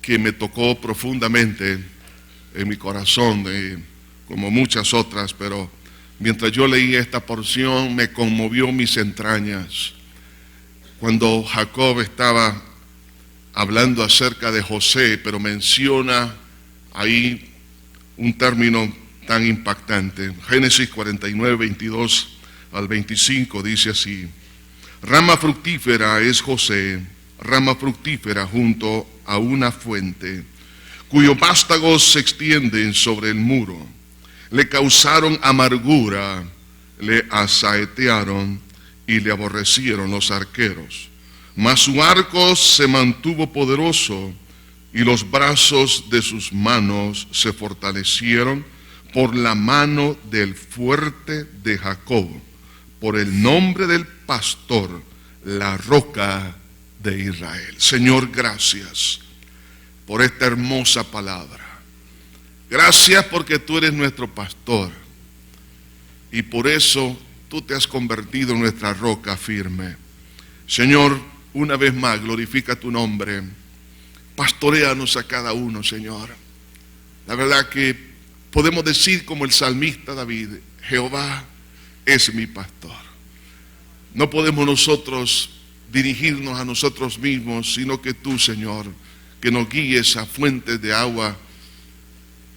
que me tocó profundamente en mi corazón, como muchas otras, pero mientras yo leía esta porción me conmovió mis entrañas. Cuando Jacob estaba hablando acerca de José, pero menciona ahí un término tan impactante. Génesis 49, 22 al 25 dice así: rama fructífera es José, rama fructífera junto a una fuente, cuyos vástagos se extienden sobre el muro. Le causaron amargura, le asaetearon y le aborrecieron los arqueros. Mas su arco se mantuvo poderoso y los brazos de sus manos se fortalecieron por la mano del fuerte de Jacob, por el nombre del pastor, la roca de Israel. Señor, gracias por esta hermosa palabra. Gracias porque tú eres nuestro pastor y por eso tú te has convertido en nuestra roca firme. Señor, una vez más glorifica tu nombre. Pastoréanos a cada uno, Señor. La verdad que podemos decir como el salmista David: Jehová es mi pastor. No podemos nosotros dirigirnos a nosotros mismos, sino que tú, Señor, que nos guíes a fuentes de agua.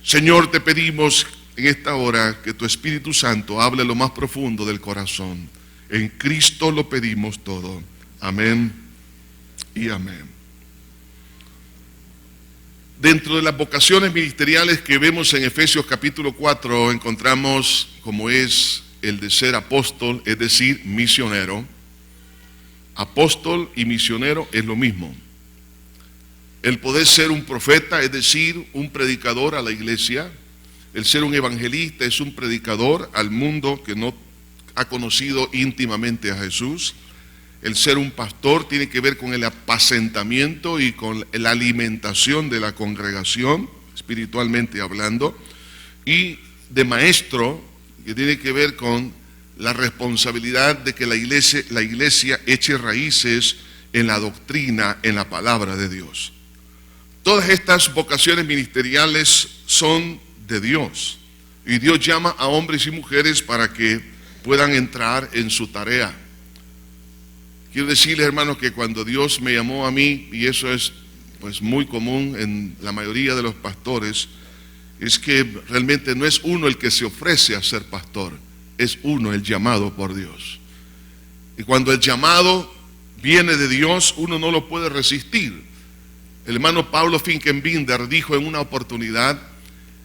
Señor, te pedimos en esta hora que tu Espíritu Santo hable lo más profundo del corazón. En Cristo lo pedimos todo. Amén y amén. Dentro de las vocaciones ministeriales que vemos en Efesios capítulo 4, encontramos como es el de ser apóstol, es decir, misionero. Apóstol y misionero es lo mismo. El poder ser un profeta, es decir, un predicador a la iglesia. El ser un evangelista es un predicador al mundo que no ha conocido íntimamente a Jesús. El ser un pastor tiene que ver con el apacentamiento y con la alimentación de la congregación, espiritualmente hablando. Y de maestro, que tiene que ver con la responsabilidad de que la iglesia eche raíces en la doctrina, en la palabra de Dios. Todas estas vocaciones ministeriales son de Dios. Y Dios llama a hombres y mujeres para que puedan entrar en su tarea. Quiero decirles, hermanos, que cuando Dios me llamó a mí, y eso es pues muy común en la mayoría de los pastores, es que realmente no es uno el que se ofrece a ser pastor, es uno el llamado por Dios. Y cuando el llamado viene de Dios, uno no lo puede resistir. El hermano Pablo Finkenbinder dijo en una oportunidad: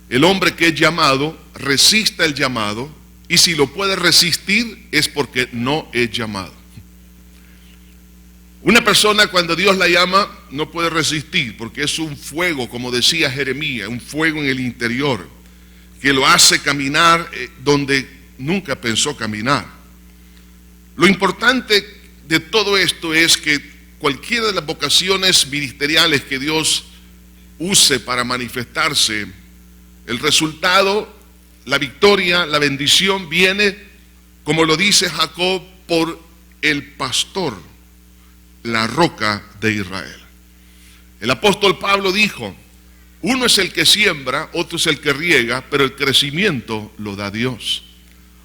el hombre que es llamado, resista el llamado, y si lo puede resistir es porque no es llamado. Una persona cuando Dios la llama no puede resistir porque es un fuego, como decía Jeremías, un fuego en el interior que lo hace caminar donde nunca pensó caminar. Lo importante de todo esto es que cualquiera de las vocaciones ministeriales que Dios use para manifestarse, el resultado, la victoria, la bendición viene, como lo dice Jacob, por el pastor, la roca de Israel. El apóstol Pablo dijo: uno es el que siembra, otro es el que riega, pero el crecimiento lo da Dios.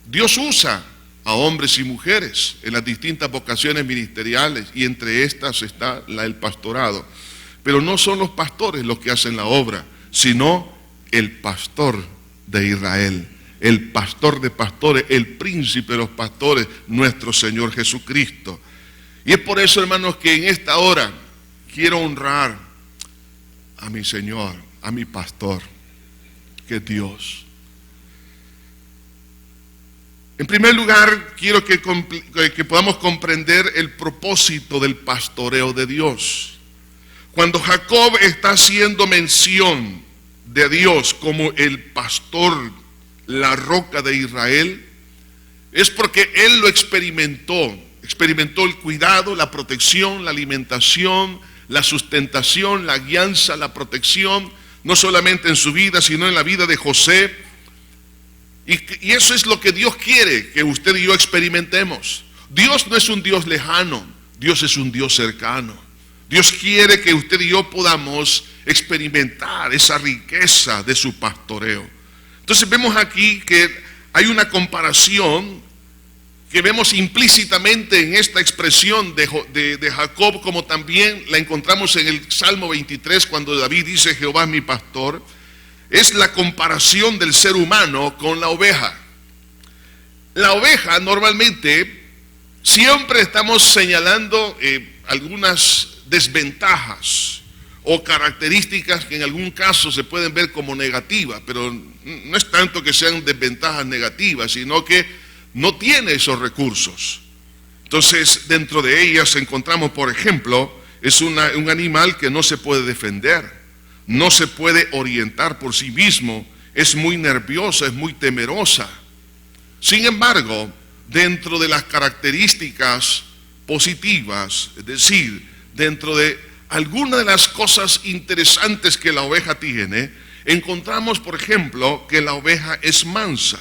Dios usa a hombres y mujeres en las distintas vocaciones ministeriales, y entre estas está la del pastorado. Pero no son los pastores los que hacen la obra, sino el pastor de Israel, el pastor de pastores, el príncipe de los pastores, nuestro Señor Jesucristo. Y es por eso, hermanos, que en esta hora quiero honrar a mi Señor, a mi pastor, que es Dios. En primer lugar, quiero que podamos comprender el propósito del pastoreo de Dios. Cuando Jacob está haciendo mención de Dios como el pastor, la roca de Israel, es porque él lo experimentó el cuidado, la protección, la alimentación, la sustentación, la guianza, la protección, no solamente en su vida, sino en la vida de José. Y eso es lo que Dios quiere que usted y yo experimentemos. Dios no es un Dios lejano, Dios es un Dios cercano. Dios quiere que usted y yo podamos experimentar esa riqueza de su pastoreo. Entonces vemos aquí que hay una comparación que vemos implícitamente en esta expresión de Jacob, como también la encontramos en el Salmo 23, cuando David dice: Jehová es mi pastor. Es la comparación del ser humano con la oveja. La oveja normalmente siempre estamos señalando algunas desventajas o características que en algún caso se pueden ver como negativas, pero no es tanto que sean desventajas negativas, sino que no tiene esos recursos. Entonces, dentro de ellas encontramos, por ejemplo, es un animal que no se puede defender, no se puede orientar por sí mismo, es muy nerviosa, es muy temerosa. Sin embargo, dentro de las características positivas, es decir, dentro de algunas de las cosas interesantes que la oveja tiene, encontramos, por ejemplo, que la oveja es mansa,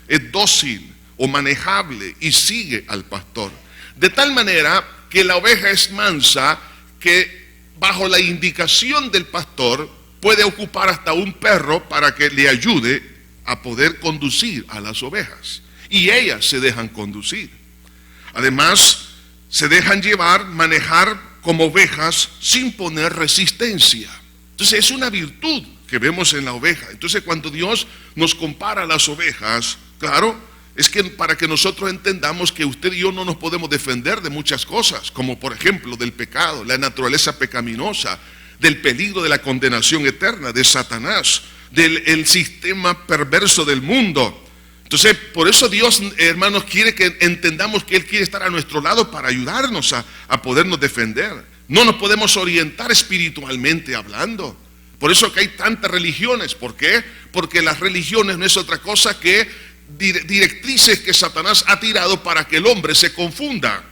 es dócil o manejable y sigue al pastor. De tal manera que la oveja es mansa, que bajo la indicación del pastor puede ocupar hasta un perro para que le ayude a poder conducir a las ovejas. Y ellas se dejan conducir. Además, se dejan llevar, manejar como ovejas sin poner resistencia. Entonces es una virtud que vemos en la oveja. Entonces cuando Dios nos compara a las ovejas, claro, es que para que nosotros entendamos que usted y yo no nos podemos defender de muchas cosas, como por ejemplo del pecado, la naturaleza pecaminosa, del peligro de la condenación eterna, de Satanás, del sistema perverso del mundo. Entonces, por eso Dios, hermanos, quiere que entendamos que Él quiere estar a nuestro lado para ayudarnos a podernos defender. No nos podemos orientar espiritualmente hablando. Por eso que hay tantas religiones. ¿Por qué? Porque las religiones no es otra cosa que directrices que Satanás ha tirado para que el hombre se confunda.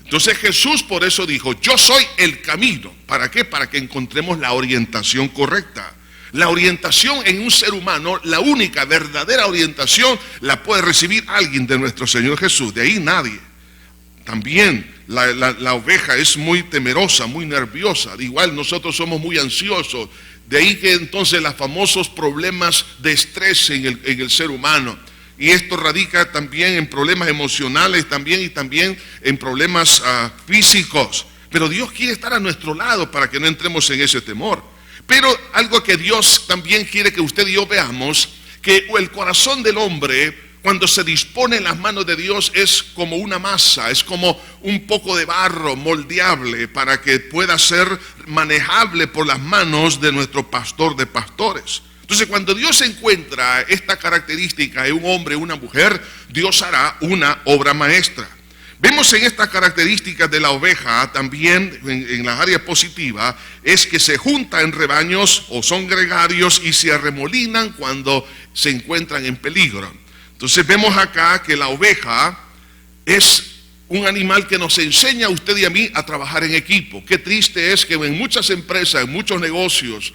Entonces Jesús por eso dijo: yo soy el camino. ¿Para qué? Para que encontremos la orientación correcta. La orientación en un ser humano, la única verdadera orientación, la puede recibir alguien de nuestro Señor Jesús. De ahí nadie. También la oveja es muy temerosa, muy nerviosa. Igual nosotros somos muy ansiosos. De ahí que entonces los famosos problemas de estrés en el ser humano. Y esto radica también en problemas emocionales y también en problemas físicos. Pero Dios quiere estar a nuestro lado para que no entremos en ese temor. Pero algo que Dios también quiere que usted y yo veamos, que el corazón del hombre, cuando se dispone en las manos de Dios, es como una masa, es como un poco de barro moldeable para que pueda ser manejable por las manos de nuestro pastor de pastores. Entonces, cuando Dios encuentra esta característica en un hombre, una mujer, Dios hará una obra maestra. Vemos en estas características de la oveja también en las áreas positivas, es que se juntan en rebaños o son gregarios y se arremolinan cuando se encuentran en peligro. Entonces vemos acá que la oveja es un animal que nos enseña a usted y a mí a trabajar en equipo. Qué triste es que en muchas empresas, en muchos negocios,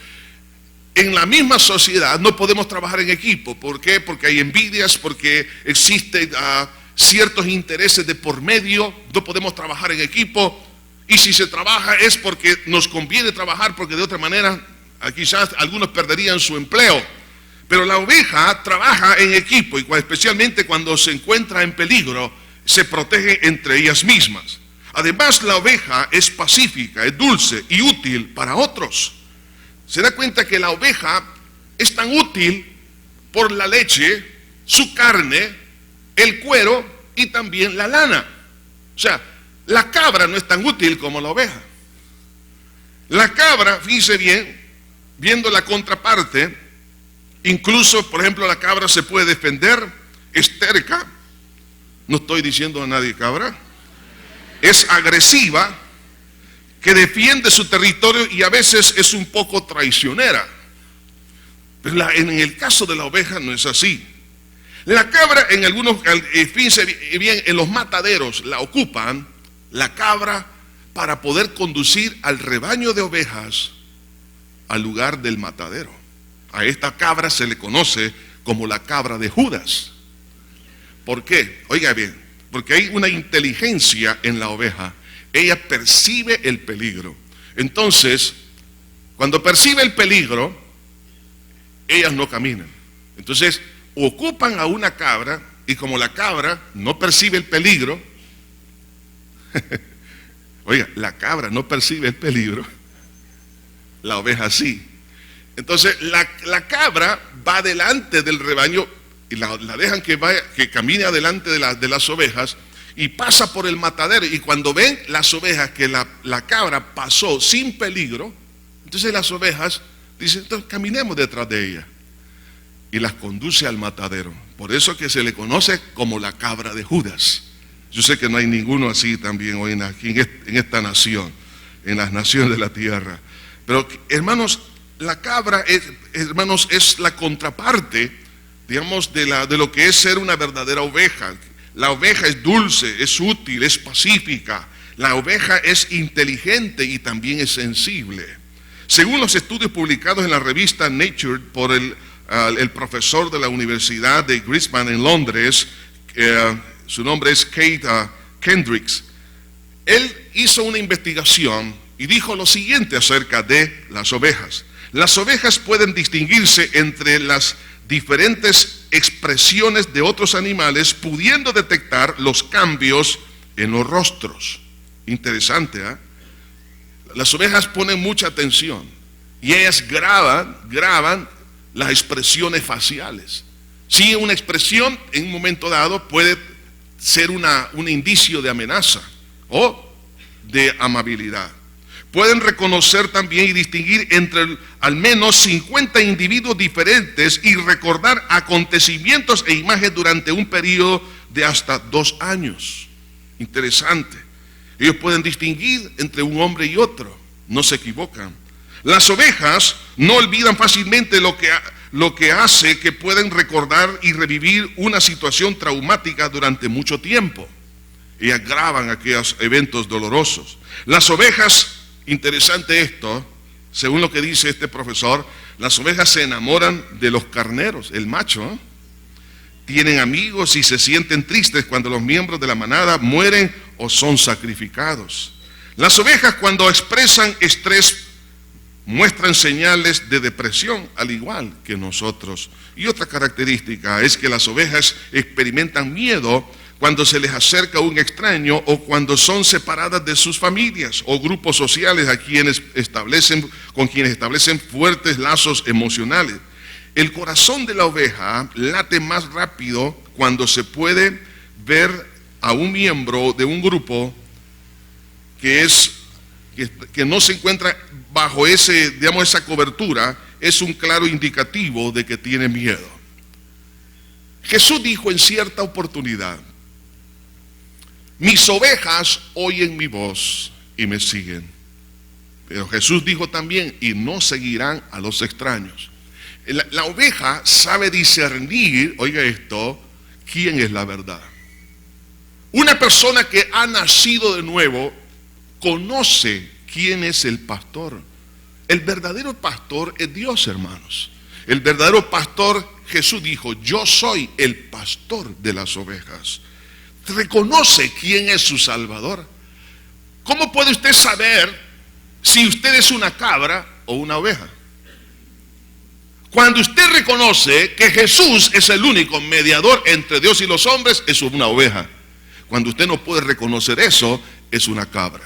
en la misma sociedad no podemos trabajar en equipo. ¿Por qué? Porque hay envidias, porque existen ciertos intereses de por medio, no podemos trabajar en equipo, y si se trabaja es porque nos conviene trabajar, porque de otra manera quizás algunos perderían su empleo. Pero la oveja trabaja en equipo, y especialmente cuando se encuentra en peligro, se protege entre ellas mismas. Además, la oveja es pacífica, es dulce y útil para otros. Se da cuenta que la oveja es tan útil por la leche, su carne, el cuero y también la lana. O sea, la cabra no es tan útil como la oveja. La cabra, fíjese bien, viendo la contraparte, incluso, por ejemplo, la cabra se puede defender, es terca, no estoy diciendo a nadie cabra, es agresiva, que defiende su territorio y a veces es un poco traicionera. Pero en el caso de la oveja no es así. La cabra en algunos, fíjense bien, en los mataderos la ocupan la cabra para poder conducir al rebaño de ovejas al lugar del matadero. A esta cabra se le conoce como la cabra de Judas. ¿Por qué? Oiga bien, porque hay una inteligencia en la oveja. Ella percibe el peligro. Entonces, Cuando percibe el peligro, ellas no caminan. Entonces, ocupan a una cabra, y como la cabra no percibe el peligro, oiga, la cabra no percibe el peligro, la oveja sí. Entonces, la cabra va delante del rebaño y la dejan que camine adelante de las ovejas y pasa por el matadero. Y cuando ven las ovejas que la cabra pasó sin peligro, entonces las ovejas dicen, entonces caminemos detrás de ella. Y las conduce al matadero. Por eso que se le conoce como la cabra de Judas. Yo sé que no hay ninguno así también hoy aquí en esta nación, en las naciones de la tierra. Pero hermanos, la cabra es la contraparte, digamos, de lo que es ser una verdadera oveja. La oveja es dulce, es útil, es pacífica. La oveja es inteligente y también es sensible. Según los estudios publicados en la revista Nature por el profesor de la Universidad de Grisman en Londres, su nombre es Kate Kendricks, él hizo una investigación y dijo lo siguiente acerca de las ovejas. Las ovejas pueden distinguirse entre las diferentes expresiones de otros animales, pudiendo detectar los cambios en los rostros. Interesante, ¿eh? Las ovejas ponen mucha atención y ellas graban las expresiones faciales. Si una expresión en un momento dado puede ser un indicio de amenaza o de amabilidad. Pueden reconocer también y distinguir entre al menos 50 individuos diferentes y recordar acontecimientos e imágenes durante un periodo de hasta 2 años. Interesante. Ellos pueden distinguir entre un hombre y otro, no se equivocan. Las ovejas no olvidan fácilmente lo que hace que pueden recordar y revivir una situación traumática durante mucho tiempo. Ellas graban aquellos eventos dolorosos. Las ovejas, interesante esto, según lo que dice este profesor, las ovejas se enamoran de los carneros, el macho, ¿eh? Tienen amigos y se sienten tristes cuando los miembros de la manada mueren o son sacrificados. Las ovejas, cuando expresan estrés, muestran señales de depresión, al igual que nosotros. Y otra característica es que las ovejas experimentan miedo cuando se les acerca un extraño o cuando son separadas de sus familias o grupos sociales con quienes establecen fuertes lazos emocionales. El corazón de la oveja late más rápido cuando se puede ver a un miembro de un grupo que no se encuentra bajo esa cobertura. Es un claro indicativo de que tiene miedo. Jesús dijo en cierta oportunidad: mis ovejas oyen mi voz y me siguen. Pero Jesús dijo también: y no seguirán a los extraños. La oveja sabe discernir, oiga esto, quién es la verdad. Una persona que ha nacido de nuevo conoce quién es el pastor. El verdadero pastor es Dios, hermanos. El verdadero pastor, Jesús dijo: yo soy el pastor de las ovejas. Reconoce quién es su Salvador. ¿Cómo puede usted saber si usted es una cabra o una oveja? Cuando usted reconoce que Jesús es el único mediador entre Dios y los hombres, es una oveja. Cuando usted no puede reconocer eso, es una cabra.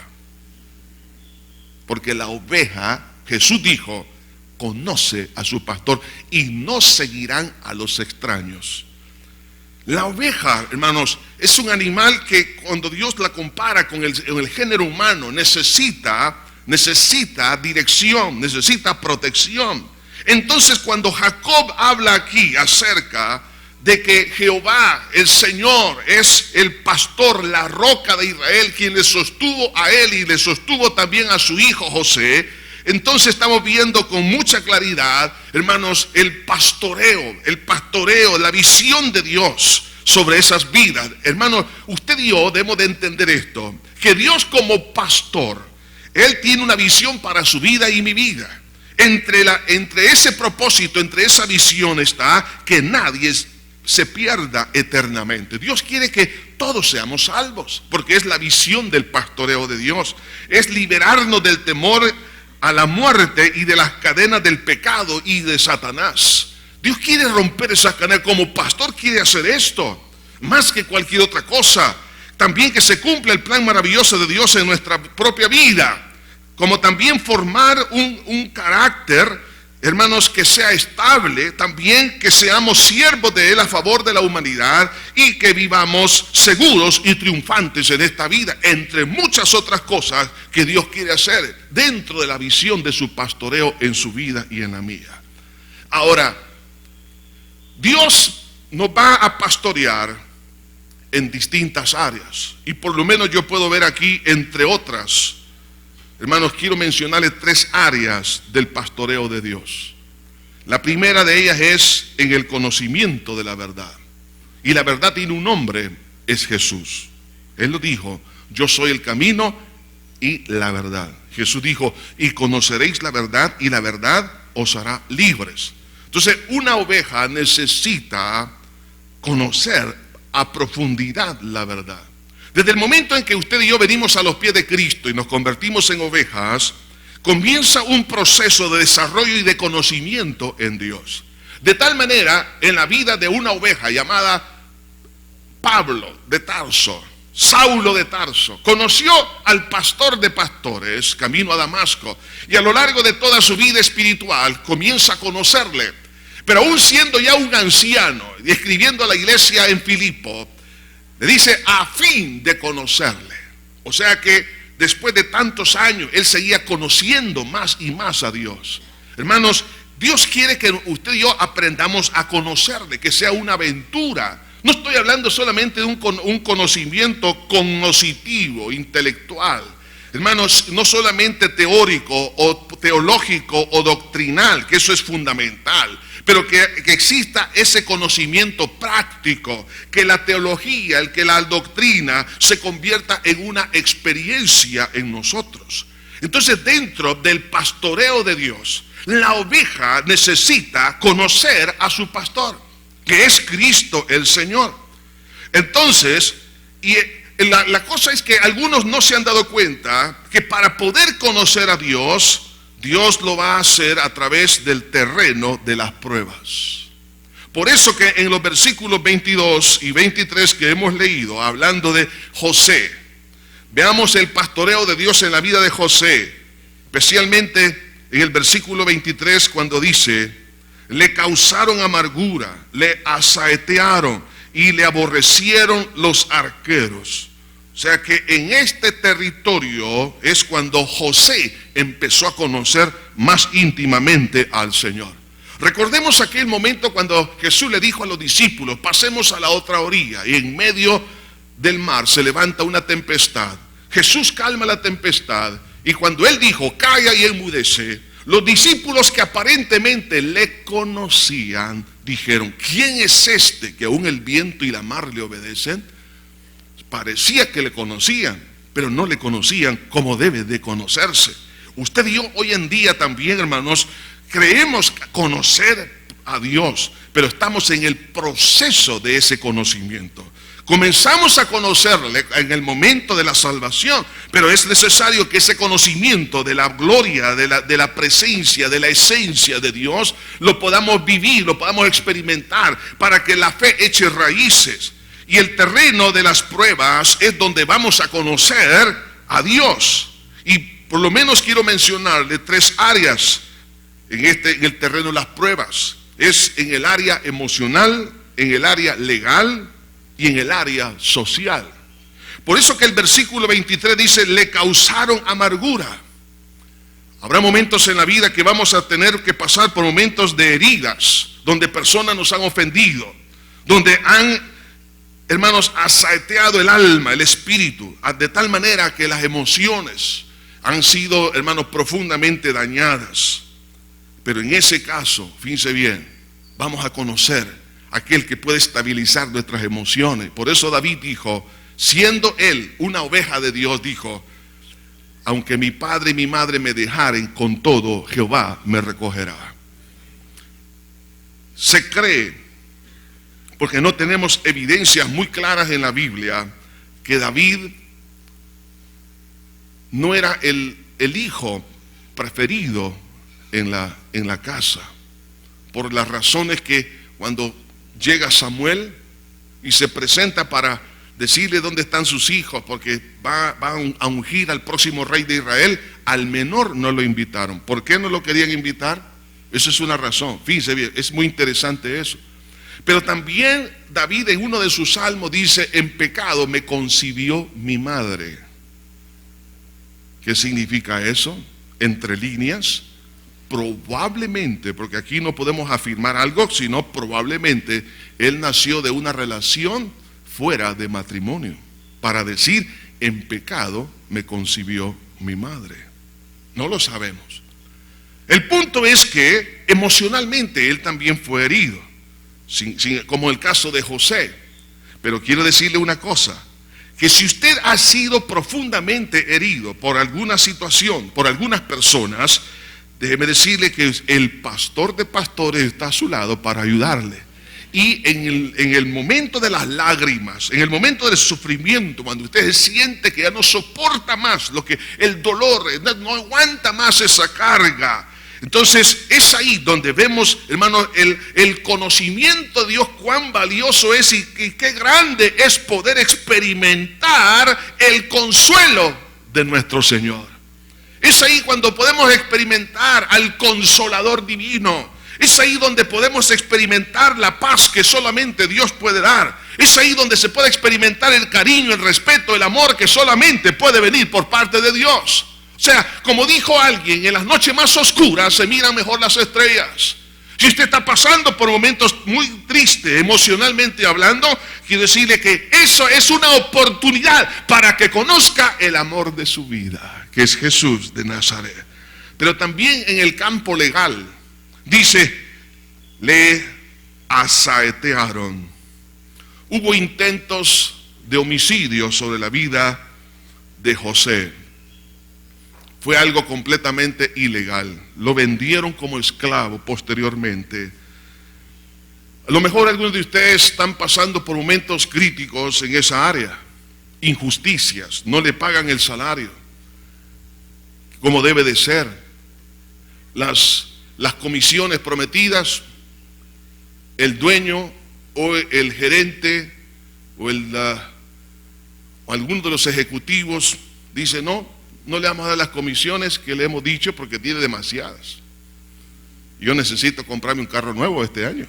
Porque la oveja, Jesús dijo, conoce a su pastor y no seguirán a los extraños. La oveja, hermanos, es un animal que cuando Dios la compara con el género humano, necesita dirección, necesita protección. Entonces, cuando Jacob habla aquí acerca de que Jehová, el Señor, es el pastor, la roca de Israel, quien le sostuvo a él y le sostuvo también a su hijo José, entonces estamos viendo con mucha claridad, hermanos, el pastoreo, la visión de Dios sobre esas vidas. Hermanos, usted y yo debemos de entender esto, que Dios como pastor, Él tiene una visión para su vida y mi vida. Entre ese propósito, entre esa visión está que nadie se pierda eternamente. Dios quiere que todos seamos salvos, porque es la visión del pastoreo de Dios. Es liberarnos del temor a la muerte y de las cadenas del pecado y de Satanás. Dios quiere romper esas cadenas. Como pastor quiere hacer esto, más que cualquier otra cosa. También que se cumpla el plan maravilloso de Dios en nuestra propia vida. Como también formar un carácter, hermanos, que sea estable. También que seamos siervos de Él a favor de la humanidad y que vivamos seguros y triunfantes en esta vida, entre muchas otras cosas que Dios quiere hacer dentro de la visión de su pastoreo en su vida y en la mía. Ahora, Dios nos va a pastorear en distintas áreas, y por lo menos yo puedo ver aquí, entre otras, hermanos, quiero mencionarles 3 áreas del pastoreo de Dios. La primera de ellas es en el conocimiento de la verdad. Y la verdad tiene un nombre, es Jesús. Él lo dijo: yo soy el camino y la verdad. Jesús dijo: y conoceréis la verdad, y la verdad os hará libres. Entonces, una oveja necesita conocer a profundidad la verdad. Desde el momento en que usted y yo venimos a los pies de Cristo y nos convertimos en ovejas, comienza un proceso de desarrollo y de conocimiento en Dios. De tal manera, en la vida de una oveja llamada Pablo de Tarso, Saulo de Tarso, conoció al pastor de pastores, camino a Damasco, y a lo largo de toda su vida espiritual comienza a conocerle. Pero aún siendo ya un anciano y escribiendo a la iglesia en Filipo, le dice: a fin de conocerle. O sea que después de tantos años, él seguía conociendo más y más a Dios. Hermanos, Dios quiere que usted y yo aprendamos a conocerle, que sea una aventura. No estoy hablando solamente de un conocimiento cognoscitivo, intelectual. Hermanos, no solamente teórico o teológico o doctrinal, que eso es fundamental, pero que exista ese conocimiento práctico, que la teología, que la doctrina se convierta en una experiencia en nosotros. Entonces, dentro del pastoreo de Dios, la oveja necesita conocer a su pastor, que es Cristo el Señor. Entonces, la cosa es que algunos no se han dado cuenta que para poder conocer a Dios, Dios lo va a hacer a través del terreno de las pruebas. Por eso que en los versículos 22 y 23 que hemos leído, hablando de José, veamos el pastoreo de Dios en la vida de José, especialmente en el versículo 23, cuando dice: le causaron amargura, le asaetearon y le aborrecieron los arqueros. O sea que en este territorio es cuando José empezó a conocer más íntimamente al Señor. Recordemos aquel momento cuando Jesús le dijo a los discípulos: pasemos a la otra orilla, y en medio del mar se levanta una tempestad. Jesús calma la tempestad, y cuando él dijo: calla y enmudece, los discípulos que aparentemente le conocían dijeron: ¿quién es este que aún el viento y la mar le obedecen? Parecía que le conocían, pero no le conocían como debe de conocerse. Usted y yo hoy en día también, hermanos, creemos conocer a Dios, pero estamos en el proceso de ese conocimiento. Comenzamos a conocerle en el momento de la salvación, pero es necesario que ese conocimiento de la gloria, de la presencia, de la esencia de Dios, lo podamos vivir, lo podamos experimentar, para que la fe eche raíces. Y el terreno de las pruebas es donde vamos a conocer a Dios. Y por lo menos quiero mencionarle 3 áreas en el terreno de las pruebas. Es en el área emocional, en el área legal y en el área social. Por eso que el versículo 23 dice: le causaron amargura. Habrá momentos en la vida que vamos a tener que pasar por momentos de heridas, donde personas nos han ofendido, donde han, hermanos, asaeteado el alma, el espíritu, de tal manera que las emociones han sido, hermanos, profundamente dañadas. Pero en ese caso, fíjense bien, vamos a conocer a aquel que puede estabilizar nuestras emociones. Por eso David dijo, siendo él una oveja de Dios, dijo: aunque mi padre y mi madre me dejaren, con todo Jehová me recogerá. Se cree, porque no tenemos evidencias muy claras en la Biblia, que David no era el hijo preferido en la casa, por las razones que cuando llega Samuel y se presenta para decirle dónde están sus hijos, porque va a ungir al próximo rey de Israel, al menor no lo invitaron. ¿Por qué no lo querían invitar? Esa es una razón. Fíjense bien, es muy interesante eso. Pero también David en uno de sus salmos dice: en pecado me concibió mi madre. ¿Qué significa eso? Entre líneas, probablemente, porque aquí no podemos afirmar algo, sino probablemente él nació de una relación fuera de matrimonio, para decir: en pecado me concibió mi madre. No lo sabemos. El punto es que emocionalmente él también fue herido, como el caso de José. Pero quiero decirle una cosa, que si usted ha sido profundamente herido por alguna situación, por algunas personas, déjeme decirle que el pastor de pastores está a su lado para ayudarle. Y en el momento de las lágrimas, en el momento del sufrimiento, cuando usted siente que ya no soporta más el dolor, no aguanta más esa carga, entonces es ahí donde vemos, hermano, el conocimiento de Dios, cuán valioso es y qué grande es poder experimentar el consuelo de nuestro Señor. Es ahí cuando podemos experimentar al Consolador Divino. Es ahí donde podemos experimentar la paz que solamente Dios puede dar. Es ahí donde se puede experimentar el cariño, el respeto, el amor que solamente puede venir por parte de Dios. O sea, como dijo alguien, en las noches más oscuras se miran mejor las estrellas. Si usted está pasando por momentos muy tristes, emocionalmente hablando, quiero decirle que eso es una oportunidad para que conozca el amor de su vida, que es Jesús de Nazaret. Pero también en el campo legal, dice, le asaetearon. Hubo intentos de homicidio sobre la vida de José. Fue algo completamente ilegal. Lo vendieron como esclavo posteriormente. A lo mejor algunos de ustedes están pasando por momentos críticos en esa área. Injusticias, no le pagan el salario como debe de ser. Las comisiones prometidas, el dueño o el gerente o alguno de los ejecutivos dice: no le vamos a dar las comisiones que le hemos dicho porque tiene demasiadas. Yo necesito comprarme un carro nuevo este año.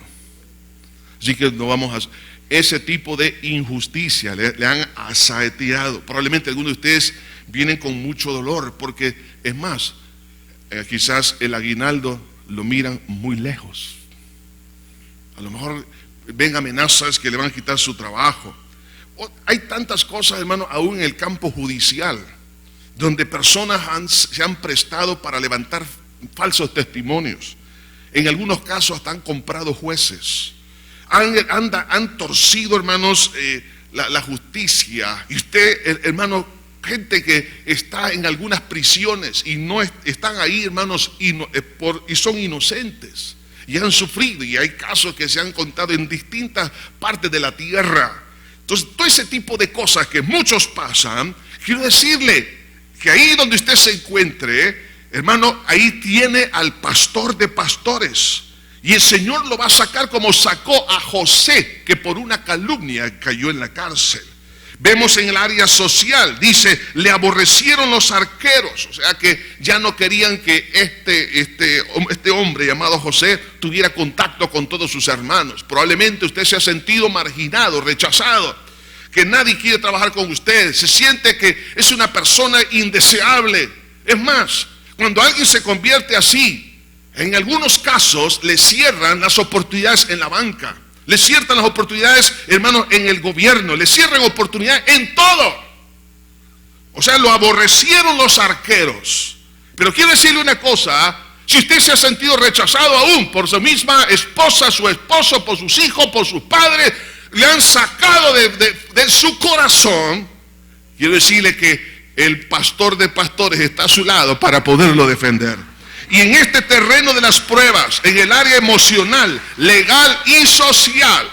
Así que no vamos a... Ese tipo de injusticia le han asaeteado. Probablemente algunos de ustedes vienen con mucho dolor porque, es más, quizás el aguinaldo lo miran muy lejos. A lo mejor ven amenazas que le van a quitar su trabajo. Hay tantas cosas, hermano, aún en el campo judicial, donde personas se han prestado para levantar falsos testimonios. En algunos casos hasta han comprado jueces. Han torcido, hermanos, la justicia. Y usted, hermano, gente que está en algunas prisiones y no están ahí, hermanos, y son inocentes y han sufrido, y hay casos que se han contado en distintas partes de la tierra. Entonces, todo ese tipo de cosas que muchos pasan, quiero decirle que ahí donde usted se encuentre, hermano, ahí tiene al pastor de pastores, y el Señor lo va a sacar como sacó a José, que por una calumnia cayó en la cárcel. Vemos en el área social, dice, le aborrecieron los arqueros, o sea que ya no querían que este hombre llamado José tuviera contacto con todos sus hermanos. Probablemente usted se ha sentido marginado, rechazado, que nadie quiere trabajar con usted, se siente que es una persona indeseable. Es más, cuando alguien se convierte así, en algunos casos le cierran las oportunidades en la banca. Le cierran las oportunidades, hermanos, en el gobierno. Le cierran oportunidades en todo. O sea, lo aborrecieron los arqueros. Pero quiero decirle una cosa: si usted se ha sentido rechazado aún por su misma esposa, su esposo, por sus hijos, por sus padres, le han sacado de su corazón, quiero decirle que el pastor de pastores está a su lado para poderlo defender. Y en este terreno de las pruebas, en el área emocional, legal y social,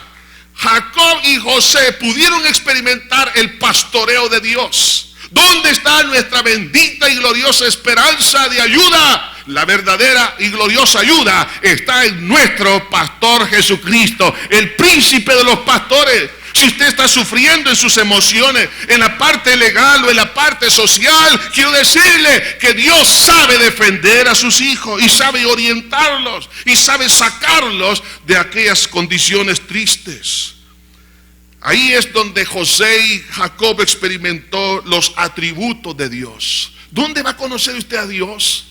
Jacob y José pudieron experimentar el pastoreo de Dios. ¿Dónde está nuestra bendita y gloriosa esperanza de ayuda? La verdadera y gloriosa ayuda está en nuestro pastor Jesucristo, el príncipe de los pastores. Si usted está sufriendo en sus emociones, en la parte legal o en la parte social, quiero decirle que Dios sabe defender a sus hijos y sabe orientarlos y sabe sacarlos de aquellas condiciones tristes. Ahí es donde José y Jacob experimentó los atributos de Dios. ¿Dónde va a conocer usted a Dios?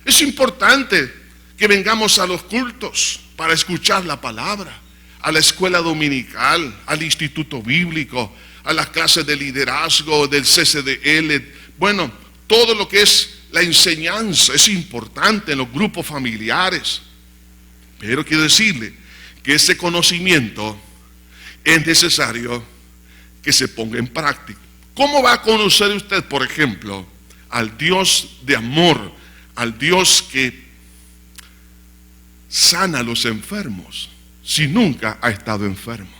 Es importante que vengamos a los cultos para escuchar la palabra, a la escuela dominical, al instituto bíblico, a las clases de liderazgo, del CCDL. Bueno, todo lo que es la enseñanza es importante en los grupos familiares. Pero quiero decirle que ese conocimiento es necesario que se ponga en práctica. ¿Cómo va a conocer usted, por ejemplo, al Dios de amor, al Dios que sana a los enfermos, si nunca ha estado enfermo?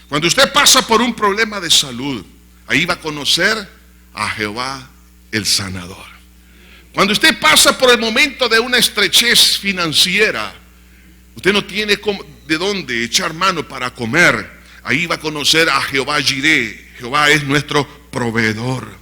Cuando usted pasa por un problema de salud, ahí va a conocer a Jehová el sanador. Cuando usted pasa por el momento de una estrechez financiera, usted no tiene de dónde echar mano para comer, ahí va a conocer a Jehová Jireh. Jehová es nuestro proveedor.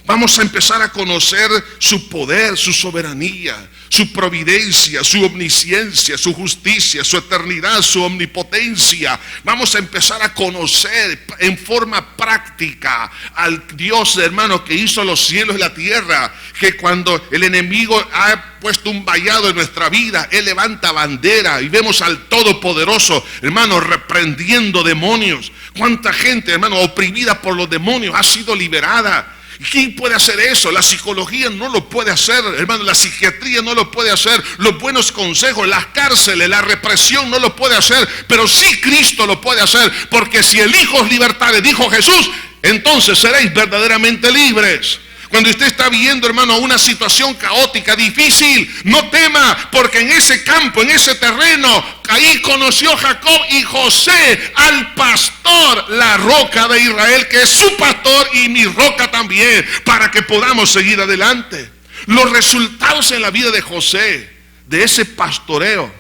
Vamos a empezar a conocer su poder, su soberanía, su providencia, su omnisciencia, su justicia, su eternidad, su omnipotencia. Vamos a empezar a conocer en forma práctica al Dios, hermano, que hizo los cielos y la tierra, que cuando el enemigo ha puesto un vallado en nuestra vida, Él levanta bandera y vemos al Todopoderoso, hermano, reprendiendo demonios. ¿Cuánta gente, hermano, oprimida por los demonios ha sido liberada? ¿Quién puede hacer eso? La psicología no lo puede hacer, hermano, la psiquiatría no lo puede hacer, los buenos consejos, las cárceles, la represión no lo puede hacer, pero sí Cristo lo puede hacer, porque si el Hijo os libertare, dijo Jesús, entonces seréis verdaderamente libres. Cuando usted está viviendo, hermano, una situación caótica, difícil, no tema, porque en ese campo, en ese terreno, ahí conoció Jacob y José al pastor, la roca de Israel, que es su pastor y mi roca también, para que podamos seguir adelante. Los resultados en la vida de José, de ese pastoreo,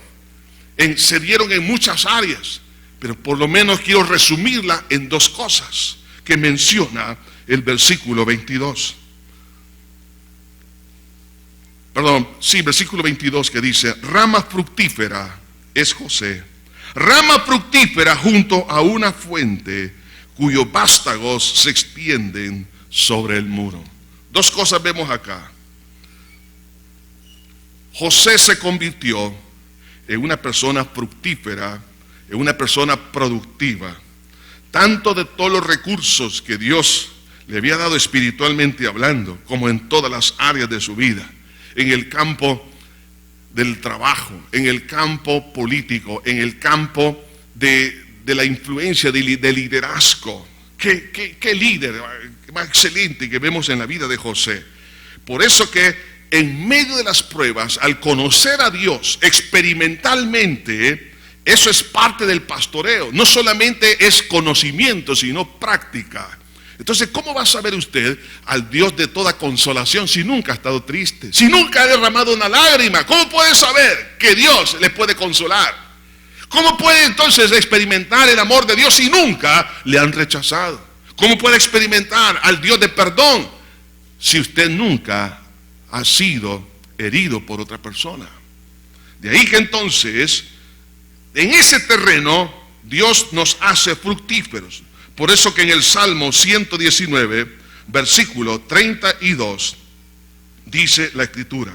se dieron en muchas áreas, pero por lo menos quiero resumirla en dos cosas que menciona el versículo 22. Versículo 22, que dice: rama fructífera es José, rama fructífera junto a una fuente cuyos vástagos se extienden sobre el muro. Dos cosas vemos acá. José se convirtió en una persona fructífera, en una persona productiva, tanto de todos los recursos que Dios le había dado espiritualmente hablando, como en todas las áreas de su vida. En el campo del trabajo, en el campo político, en el campo de la influencia, de liderazgo. ¿Qué líder más excelente que vemos en la vida de José? Por eso que en medio de las pruebas, al conocer a Dios experimentalmente, eso es parte del pastoreo. No solamente es conocimiento, sino práctica. Entonces, ¿cómo va a saber usted al Dios de toda consolación si nunca ha estado triste? Si nunca ha derramado una lágrima, ¿cómo puede saber que Dios le puede consolar? ¿Cómo puede entonces experimentar el amor de Dios si nunca le han rechazado? ¿Cómo puede experimentar al Dios de perdón si usted nunca ha sido herido por otra persona? De ahí que entonces, en ese terreno, Dios nos hace fructíferos. Por eso que en el Salmo 119, versículo 32, dice la Escritura: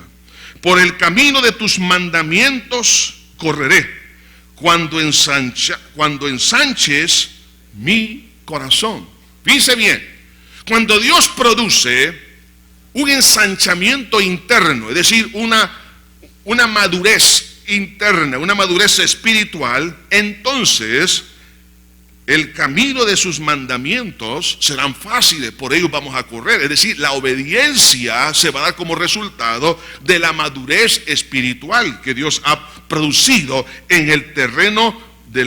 por el camino de tus mandamientos correré, cuando ensanches mi corazón. Fíjense bien, cuando Dios produce un ensanchamiento interno, es decir, una madurez interna, una madurez espiritual, entonces el camino de sus mandamientos serán fáciles, por ellos vamos a correr. Es decir, la obediencia se va a dar como resultado de la madurez espiritual que Dios ha producido en el terreno de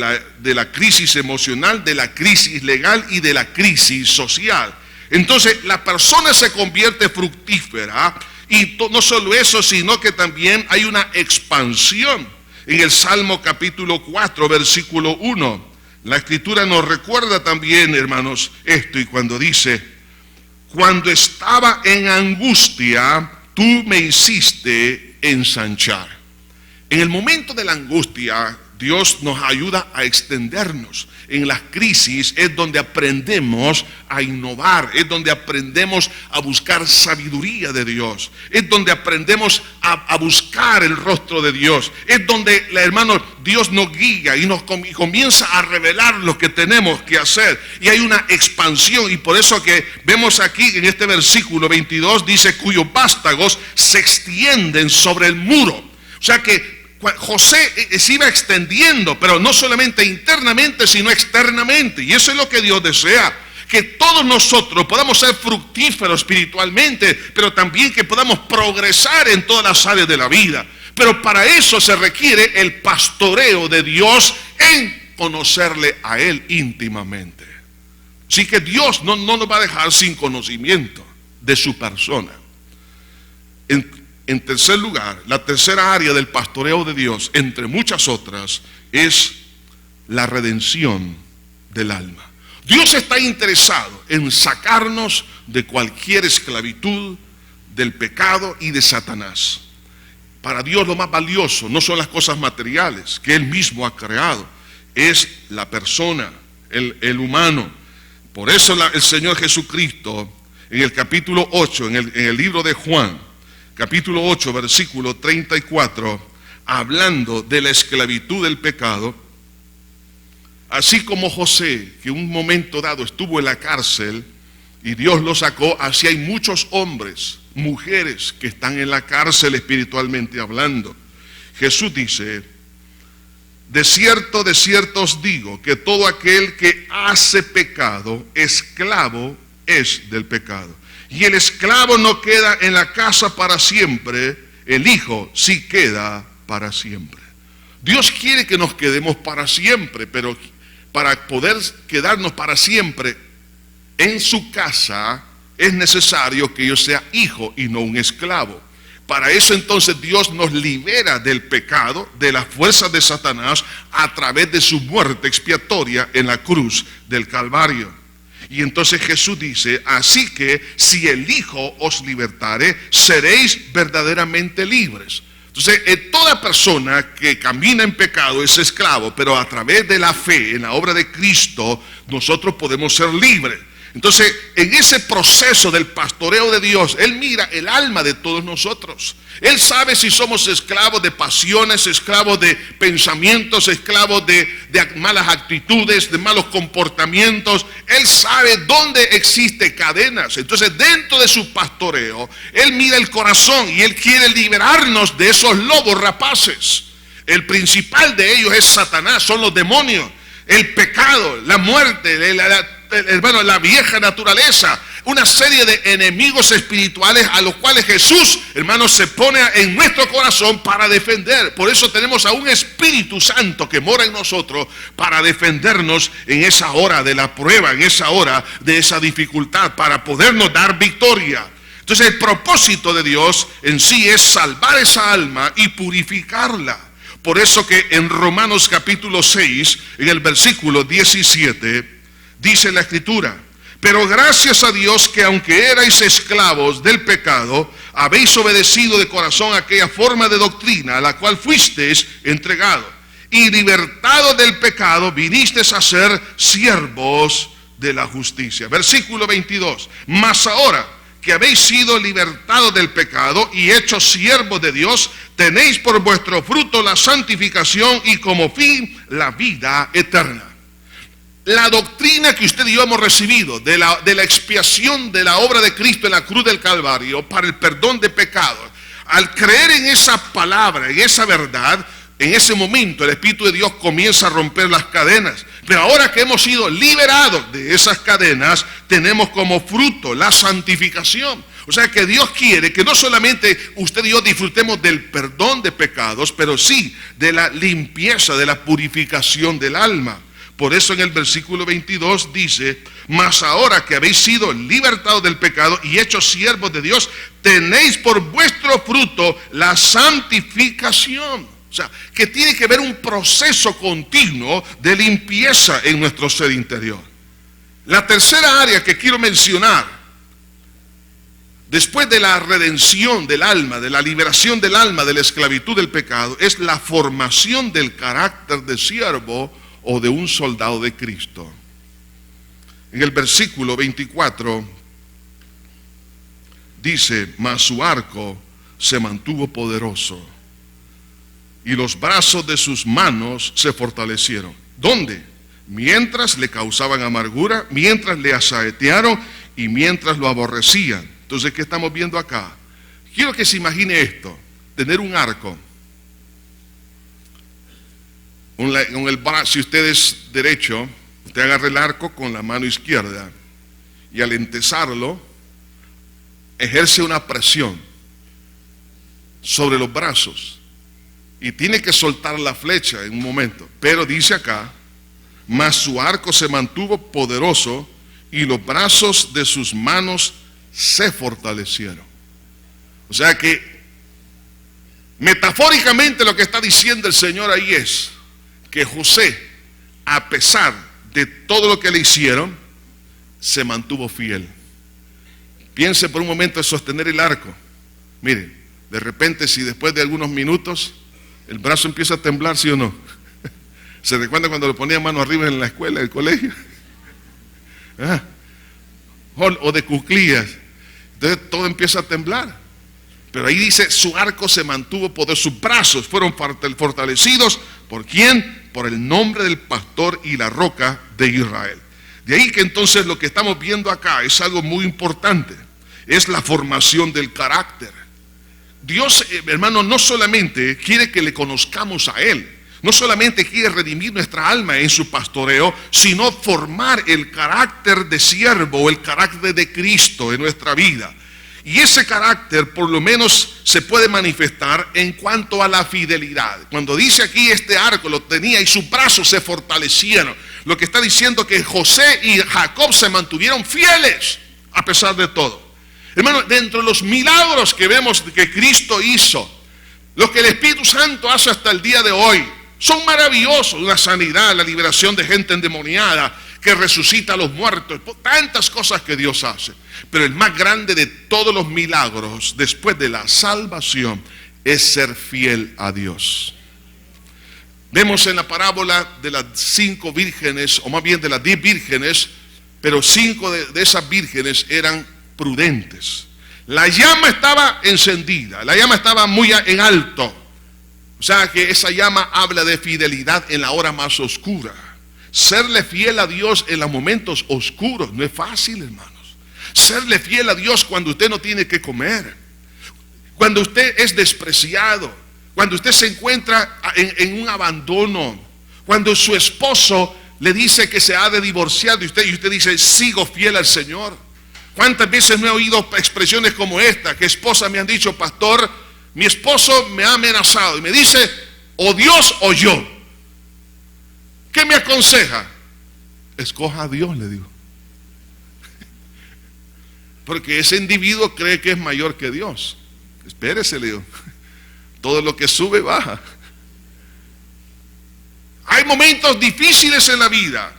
la crisis emocional, de la crisis legal y de la crisis social. Entonces la persona se convierte fructífera, y no solo eso, sino que también hay una expansión. En el Salmo capítulo 4, versículo 1, la Escritura nos recuerda también, hermanos, esto, y cuando dice: cuando estaba en angustia, tú me hiciste ensanchar. En el momento de la angustia, Dios nos ayuda a extendernos. En las crisis es donde aprendemos a innovar, es donde aprendemos a buscar sabiduría de Dios, es donde aprendemos a buscar el rostro de Dios, es donde, hermanos, Dios nos guía y nos comienza a revelar lo que tenemos que hacer, y hay una expansión. Y por eso que vemos aquí en este versículo 22, dice: cuyos vástagos se extienden sobre el muro. O sea que José se iba extendiendo, pero no solamente internamente, sino externamente. Y eso es lo que Dios desea, que todos nosotros podamos ser fructíferos espiritualmente, pero también que podamos progresar en todas las áreas de la vida. Pero para eso se requiere el pastoreo de Dios en conocerle a Él íntimamente. Así que Dios no nos va a dejar sin conocimiento de su persona. En tercer lugar, la tercera área del pastoreo de Dios, entre muchas otras, es la redención del alma. Dios está interesado en sacarnos de cualquier esclavitud, del pecado y de Satanás. Para Dios lo más valioso no son las cosas materiales que Él mismo ha creado, es la persona, el humano. Por eso el Señor Jesucristo, en el capítulo 8, en el libro de Juan, capítulo 8, versículo 34, hablando de la esclavitud del pecado, así como José, que en un momento dado estuvo en la cárcel y Dios lo sacó, así hay muchos hombres, mujeres que están en la cárcel espiritualmente hablando. Jesús dice: de cierto os digo, que todo aquel que hace pecado, esclavo es del pecado. Y el esclavo no queda en la casa para siempre, el Hijo sí queda para siempre. Dios quiere que nos quedemos para siempre, pero para poder quedarnos para siempre en su casa es necesario que yo sea hijo y no un esclavo. Para eso entonces Dios nos libera del pecado, de las fuerzas de Satanás, a través de su muerte expiatoria en la cruz del Calvario. Y entonces Jesús dice: así que si el Hijo os libertare, seréis verdaderamente libres. Entonces, toda persona que camina en pecado es esclavo, pero a través de la fe en la obra de Cristo, nosotros podemos ser libres. Entonces, en ese proceso del pastoreo de Dios, Él mira el alma de todos nosotros. Él sabe si somos esclavos de pasiones, esclavos de pensamientos, esclavos de malas actitudes, de malos comportamientos. Él sabe dónde existen cadenas. Entonces, dentro de su pastoreo, Él mira el corazón y Él quiere liberarnos de esos lobos rapaces. El principal de ellos es Satanás, son los demonios, el pecado, la muerte, la vieja naturaleza, una serie de enemigos espirituales a los cuales Jesús, hermanos, se pone en nuestro corazón para defender. Por eso tenemos a un Espíritu Santo que mora en nosotros para defendernos en esa hora de la prueba, en esa hora de esa dificultad, para podernos dar victoria. Entonces, el propósito de Dios en sí es salvar esa alma y purificarla. Por eso que en Romanos capítulo 6, en el versículo 17, dice la Escritura: pero gracias a Dios que aunque erais esclavos del pecado, habéis obedecido de corazón aquella forma de doctrina a la cual fuisteis entregados, y libertados del pecado, vinisteis a ser siervos de la justicia. Versículo 22, mas ahora que habéis sido libertados del pecado y hechos siervos de Dios, tenéis por vuestro fruto la santificación y como fin la vida eterna. La doctrina que usted y yo hemos recibido de la expiación de la obra de Cristo en la cruz del Calvario para el perdón de pecados, al creer en esa palabra, en esa verdad, en ese momento el Espíritu de Dios comienza a romper las cadenas. Pero ahora que hemos sido liberados de esas cadenas, tenemos como fruto la santificación. O sea que Dios quiere que no solamente usted y yo disfrutemos del perdón de pecados, pero sí de la limpieza, de la purificación del alma. Por eso en el versículo 22 dice: mas ahora que habéis sido libertados del pecado y hechos siervos de Dios, tenéis por vuestro fruto la santificación. O sea, que tiene que haber un proceso continuo de limpieza en nuestro ser interior. La tercera área que quiero mencionar, después de la redención del alma, de la liberación del alma de la esclavitud del pecado, es la formación del carácter de siervo o de un soldado de Cristo. En el versículo 24 dice: mas su arco se mantuvo poderoso y los brazos de sus manos se fortalecieron. ¿Dónde? Mientras le causaban amargura, mientras le asaetearon y mientras lo aborrecían. Entonces, ¿qué estamos viendo acá? Quiero que se imagine esto: tener un arco. Con el brazo, si usted es derecho, usted agarra el arco con la mano izquierda y al entesarlo, ejerce una presión sobre los brazos y tiene que soltar la flecha en un momento. Pero dice acá: mas su arco se mantuvo poderoso y los brazos de sus manos se fortalecieron. O sea que metafóricamente lo que está diciendo el Señor ahí es que José, a pesar de todo lo que le hicieron, se mantuvo fiel. Piense por un momento en sostener el arco. Mire, de repente, si después de algunos minutos el brazo empieza a temblar, ¿sí o no? ¿Se recuerda cuando le ponía mano arriba en la escuela, en el colegio? ¿Ah? O de cuclillas. Entonces todo empieza a temblar. Pero ahí dice: su arco se mantuvo poderoso, sus brazos fueron fortalecidos. ¿Por quién? Por el nombre del pastor y la roca de Israel. De ahí que entonces lo que estamos viendo acá es algo muy importante. Es la formación del carácter. Dios, hermano, no solamente quiere que le conozcamos a Él, no solamente quiere redimir nuestra alma en su pastoreo, sino formar el carácter de siervo o el carácter de Cristo en nuestra vida. Y ese carácter por lo menos se puede manifestar en cuanto a la fidelidad. Cuando dice aquí: este arco lo tenía y sus brazos se fortalecieron, lo que está diciendo que José y Jacob se mantuvieron fieles a pesar de todo. Hermano, dentro de los milagros que vemos que Cristo hizo, lo que el Espíritu Santo hace hasta el día de hoy, son maravillosos. La sanidad, la liberación de gente endemoniada, que resucita a los muertos, tantas cosas que Dios hace. Pero el más grande de todos los milagros después de la salvación es ser fiel a Dios. Vemos en la parábola de las 5 vírgenes, o más bien de las 10 vírgenes, pero 5 de esas vírgenes eran prudentes. La llama estaba encendida, la llama estaba muy en alto. O sea que esa llama habla de fidelidad en la hora más oscura. Serle fiel a Dios en los momentos oscuros no es fácil, hermanos. Serle fiel a Dios cuando usted no tiene que comer, cuando usted es despreciado, cuando usted se encuentra en un abandono, cuando su esposo le dice que se ha de divorciar de usted y usted dice: sigo fiel al Señor. ¿Cuántas veces no he oído expresiones como esta? Que esposas me han dicho: pastor, mi esposo me ha amenazado y me dice: o Dios o yo. ¿Qué me aconseja? Escoja a Dios, le digo. Porque ese individuo cree que es mayor que Dios. Espérese, le digo. Todo lo que sube, baja. Hay momentos difíciles en la vida,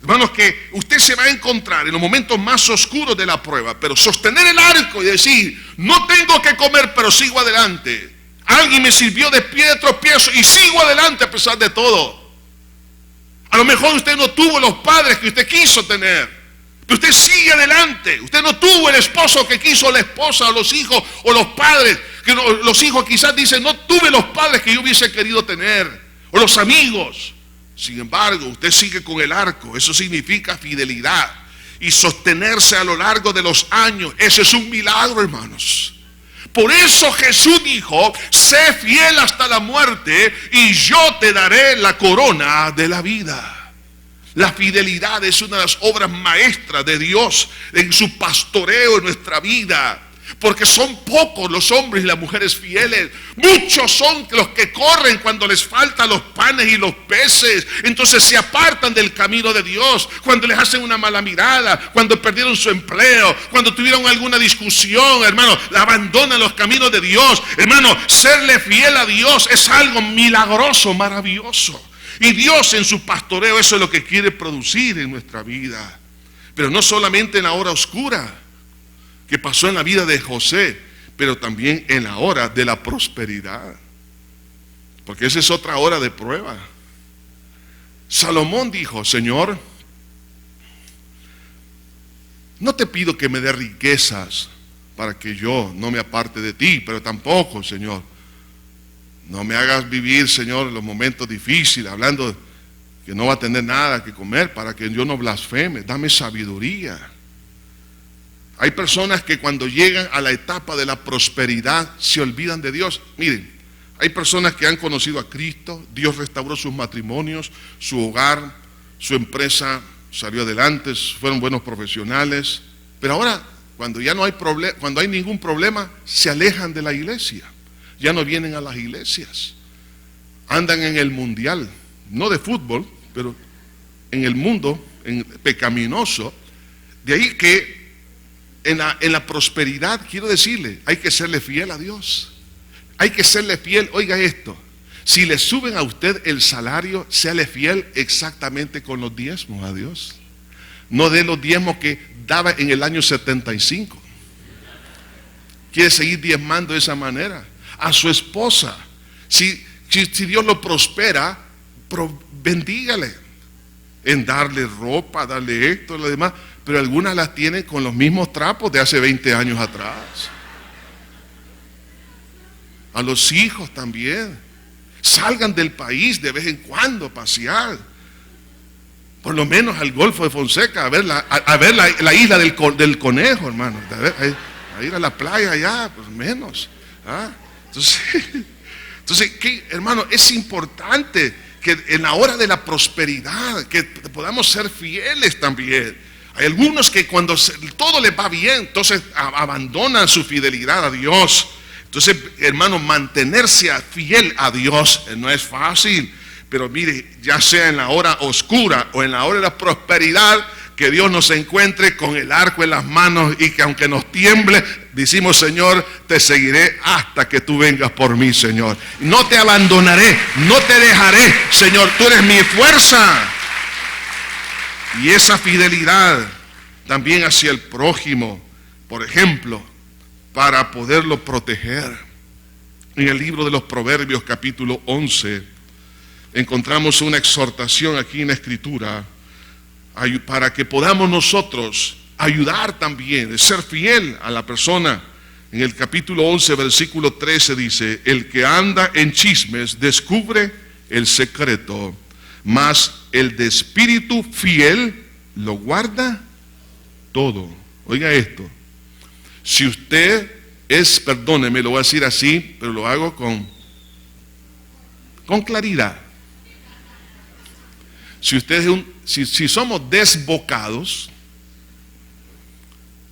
hermanos, que usted se va a encontrar en los momentos más oscuros de la prueba. Pero sostener el arco y decir: no tengo que comer, pero sigo adelante. Alguien me sirvió de pie de tropiezo y sigo adelante a pesar de todo. A lo mejor usted no tuvo los padres que usted quiso tener, pero usted sigue adelante. Usted no tuvo el esposo que quiso, la esposa, o los hijos, o los padres, que los hijos quizás dicen: no tuve los padres que yo hubiese querido tener, o los amigos. Sin embargo, usted sigue con el arco. Eso significa fidelidad y sostenerse a lo largo de los años. Ese es un milagro, hermanos. Por eso Jesús dijo: sé fiel hasta la muerte y yo te daré la corona de la vida. La fidelidad es una de las obras maestras de Dios en su pastoreo en nuestra vida. Porque son pocos los hombres y las mujeres fieles. Muchos son los que corren cuando les faltan los panes y los peces. Entonces se apartan del camino de Dios. Cuando les hacen una mala mirada, cuando perdieron su empleo, cuando tuvieron alguna discusión, hermano, abandonan los caminos de Dios. Hermano, serle fiel a Dios es algo milagroso, maravilloso. Y Dios en su pastoreo, eso es lo que quiere producir en nuestra vida. Pero no solamente en la hora oscura que pasó en la vida de José, pero también en la hora de la prosperidad, porque esa es otra hora de prueba. Salomón dijo: Señor, no te pido que me dé riquezas para que yo no me aparte de ti, pero tampoco, Señor, no me hagas vivir, Señor, los momentos difíciles, hablando que no va a tener nada que comer, para que yo no blasfeme. Dame sabiduría. Hay personas que cuando llegan a la etapa de la prosperidad se olvidan de Dios. Miren, hay personas que han conocido a Cristo, Dios restauró sus matrimonios, su hogar, su empresa salió adelante, fueron buenos profesionales, pero ahora cuando ya no hay problema, cuando hay ningún problema, se alejan de la iglesia, ya no vienen a las iglesias, andan en el mundial, no de fútbol, pero en el mundo pecaminoso. De ahí que en la prosperidad, quiero decirle, hay que serle fiel a Dios. Hay que serle fiel. Oiga esto: si le suben a usted el salario, séale fiel exactamente con los diezmos a Dios. No de los diezmos que daba en el año 75. Quiere seguir diezmando de esa manera. A su esposa, si Dios lo prospera, bendígale en darle ropa, darle esto, lo demás. Pero algunas las tienen con los mismos trapos de hace 20 años atrás. A los hijos también. Salgan del país de vez en cuando a pasear. Por lo menos al Golfo de Fonseca, a ver la isla del Conejo, hermano. A ir a la playa allá, pues menos. Entonces ¿qué, hermano? Es importante que en la hora de la prosperidad, que podamos ser fieles también. Hay algunos que cuando todo les va bien, entonces abandonan su fidelidad a Dios. Entonces, hermano, mantenerse fiel a Dios no es fácil. Pero mire, ya sea en la hora oscura o en la hora de la prosperidad, que Dios nos encuentre con el arco en las manos, y que aunque nos tiemble, decimos: Señor, te seguiré hasta que tú vengas por mí, Señor. No te abandonaré, no te dejaré, Señor, tú eres mi fuerza. Y esa fidelidad también hacia el prójimo, por ejemplo, para poderlo proteger. En el libro de los Proverbios, capítulo 11, encontramos una exhortación aquí en la Escritura para que podamos nosotros ayudar también, ser fiel a la persona. En el capítulo 11, versículo 13 dice: el que anda en chismes descubre el secreto, mas el de espíritu fiel lo guarda todo. Oiga esto: si usted es, perdóneme, lo voy a decir así, pero lo hago con claridad. Si usted es si somos desbocados,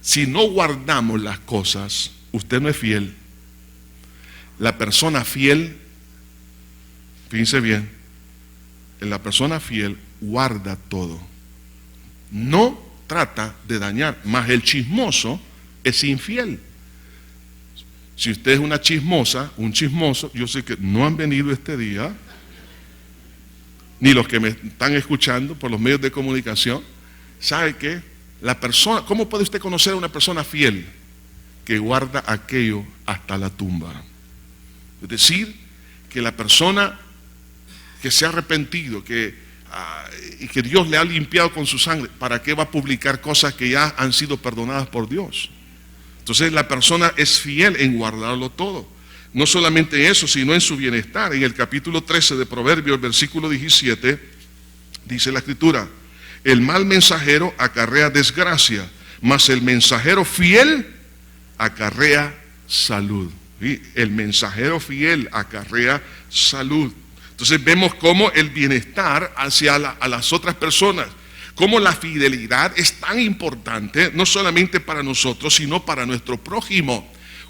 si no guardamos las cosas, usted no es fiel. La persona fiel, fíjense bien, la persona fiel guarda todo. No trata de dañar, mas el chismoso es infiel. Si usted es una chismosa, un chismoso, yo sé que no han venido este día, ni los que me están escuchando por los medios de comunicación. ¿Sabe qué? La persona, ¿cómo puede usted conocer a una persona fiel? Que guarda aquello hasta la tumba. Es decir, que la persona que se ha arrepentido, y que Dios le ha limpiado con su sangre, ¿para qué va a publicar cosas que ya han sido perdonadas por Dios? Entonces la persona es fiel en guardarlo todo. No solamente eso, sino en su bienestar. En el capítulo 13 de Proverbios, versículo 17, dice la Escritura: el mal mensajero acarrea desgracia, mas el mensajero fiel acarrea salud. ¿Sí? El mensajero fiel acarrea salud. Entonces vemos cómo el bienestar hacia a las otras personas, cómo la fidelidad es tan importante, no solamente para nosotros, sino para nuestro prójimo.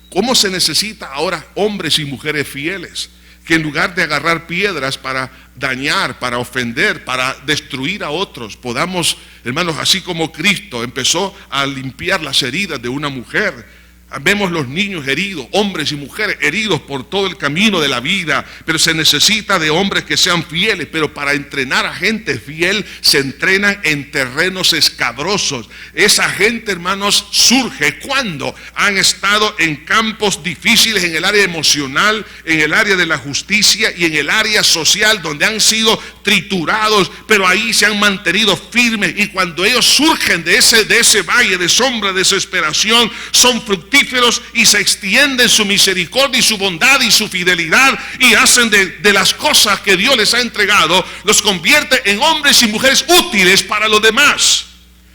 Cómo se necesita ahora hombres y mujeres fieles, que en lugar de agarrar piedras para dañar, para ofender, para destruir a otros, podamos, hermanos, así como Cristo empezó a limpiar las heridas de una mujer. Vemos los niños heridos, hombres y mujeres heridos por todo el camino de la vida, pero se necesita de hombres que sean fieles. Pero para entrenar a gente fiel se entrenan en terrenos escabrosos. Esa gente, hermanos, surge cuando han estado en campos difíciles, en el área emocional, en el área de la justicia y en el área social, donde han sido triturados, pero ahí se han mantenido firmes. Y cuando ellos surgen de ese valle de sombra, de desesperación, son fructíferos y se extienden su misericordia y su bondad y su fidelidad, y hacen de las cosas que Dios les ha entregado, los convierte en hombres y mujeres útiles para los demás.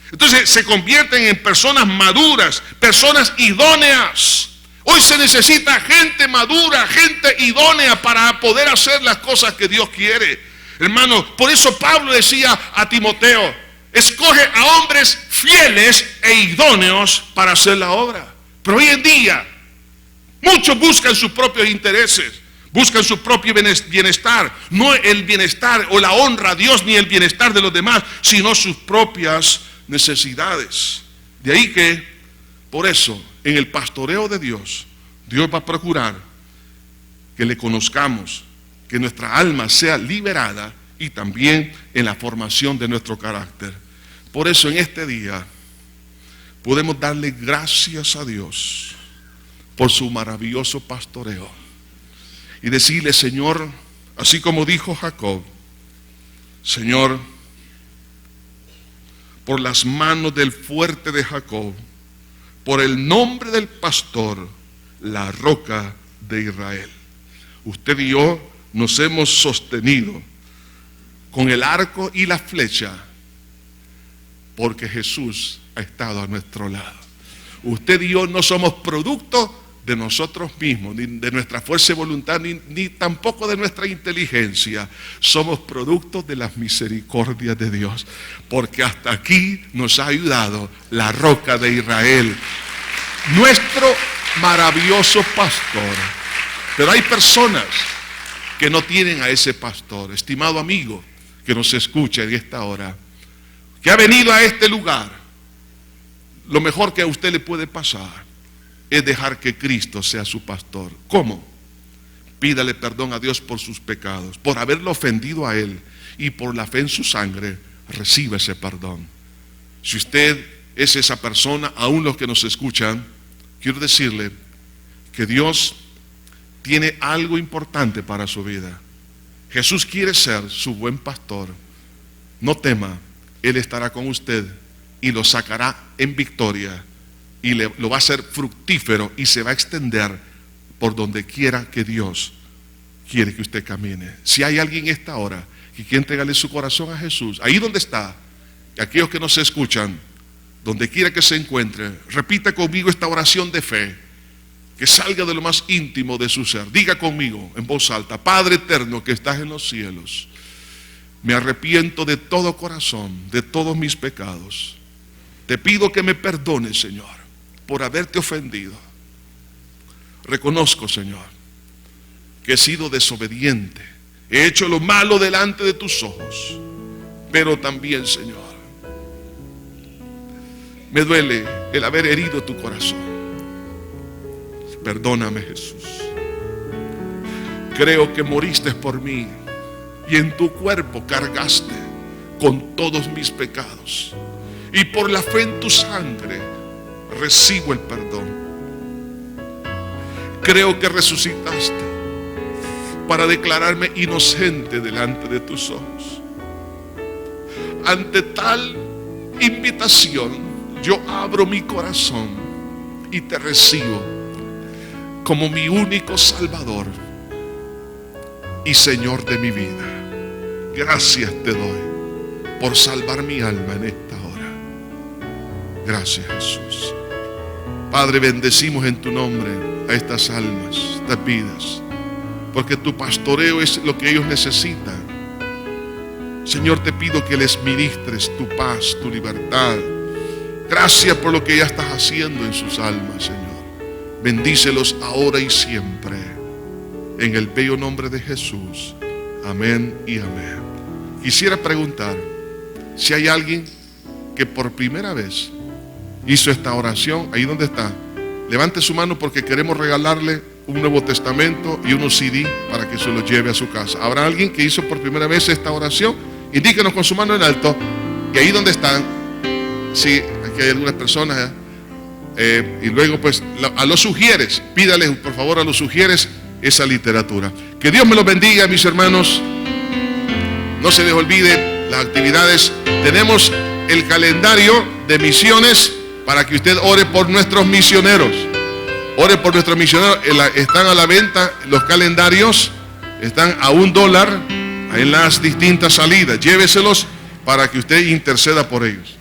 Entonces se convierten en personas maduras, personas idóneas. Hoy se necesita gente madura, gente idónea para poder hacer las cosas que Dios quiere. Hermano, por eso Pablo decía a Timoteo: escoge a hombres fieles e idóneos para hacer la obra. Pero hoy en día muchos buscan sus propios intereses, buscan su propio bienestar, no el bienestar o la honra a Dios ni el bienestar de los demás, sino sus propias necesidades. De ahí que, por eso, en el pastoreo de Dios, Dios va a procurar que le conozcamos, que nuestra alma sea liberada, y también en la formación de nuestro carácter. Por eso en este día podemos darle gracias a Dios por su maravilloso pastoreo y decirle: Señor, así como dijo Jacob, Señor, por las manos del fuerte de Jacob, por el nombre del pastor, la roca de Israel. Usted y yo nos hemos sostenido con el arco y la flecha porque Jesús ha estado a nuestro lado. Usted y yo no somos producto de nosotros mismos, ni de nuestra fuerza de voluntad, ni tampoco de nuestra inteligencia. Somos producto de las misericordias de Dios, porque hasta aquí nos ha ayudado la roca de Israel, nuestro maravilloso pastor. Pero hay personas que no tienen a ese pastor. Estimado amigo que nos escucha en esta hora, que ha venido a este lugar, lo mejor que a usted le puede pasar es dejar que Cristo sea su pastor. ¿Cómo? Pídale perdón a Dios por sus pecados, por haberlo ofendido a Él, y por la fe en su sangre reciba ese perdón. Si usted es esa persona, aún los que nos escuchan, quiero decirle que Dios tiene algo importante para su vida. Jesús quiere ser su buen pastor. No tema, Él estará con usted y lo sacará en victoria, y lo va a hacer fructífero, y se va a extender por donde quiera que Dios quiere que usted camine. Si hay alguien esta hora que quiere entregarle su corazón a Jesús, ahí donde está, y aquellos que nos escuchan, donde quiera que se encuentre, repita conmigo esta oración de fe, que salga de lo más íntimo de su ser. Diga conmigo en voz alta: Padre eterno que estás en los cielos, me arrepiento de todo corazón, de todos mis pecados. Te pido que me perdones, Señor, por haberte ofendido. Reconozco, Señor, que he sido desobediente, he hecho lo malo delante de tus ojos, pero también, Señor, me duele el haber herido tu corazón. Perdóname, Jesús. Creo que moriste por mí y en tu cuerpo cargaste con todos mis pecados, y por la fe en tu sangre recibo el perdón. Creo que resucitaste para declararme inocente delante de tus ojos. Ante tal invitación, yo abro mi corazón y te recibo como mi único Salvador y Señor de mi vida. Gracias te doy por salvar mi alma en esta hora. Gracias, Jesús. Padre, bendecimos en tu nombre a estas almas, estas vidas, porque tu pastoreo es lo que ellos necesitan. Señor, te pido que les ministres tu paz, tu libertad. Gracias por lo que ya estás haciendo en sus almas, Señor. Bendícelos ahora y siempre. En el bello nombre de Jesús. Amén y amén. Quisiera preguntar si hay alguien que por primera vez hizo esta oración. Ahí donde está, levante su mano porque queremos regalarle un Nuevo Testamento y unos CD para que se los lleve a su casa. ¿Habrá alguien que hizo por primera vez esta oración? Indíquenos con su mano en alto. Y ahí donde están, sí, aquí hay algunas personas, y luego pues a los sugieres, pídales por favor a los sugieres esa literatura. Que Dios me los bendiga, mis hermanos. No se les olvide las actividades. Tenemos el calendario de misiones para que usted ore por nuestros misioneros. Ore por nuestros misioneros. Están a la venta los calendarios. Están a $1 en las distintas salidas. Lléveselos para que usted interceda por ellos.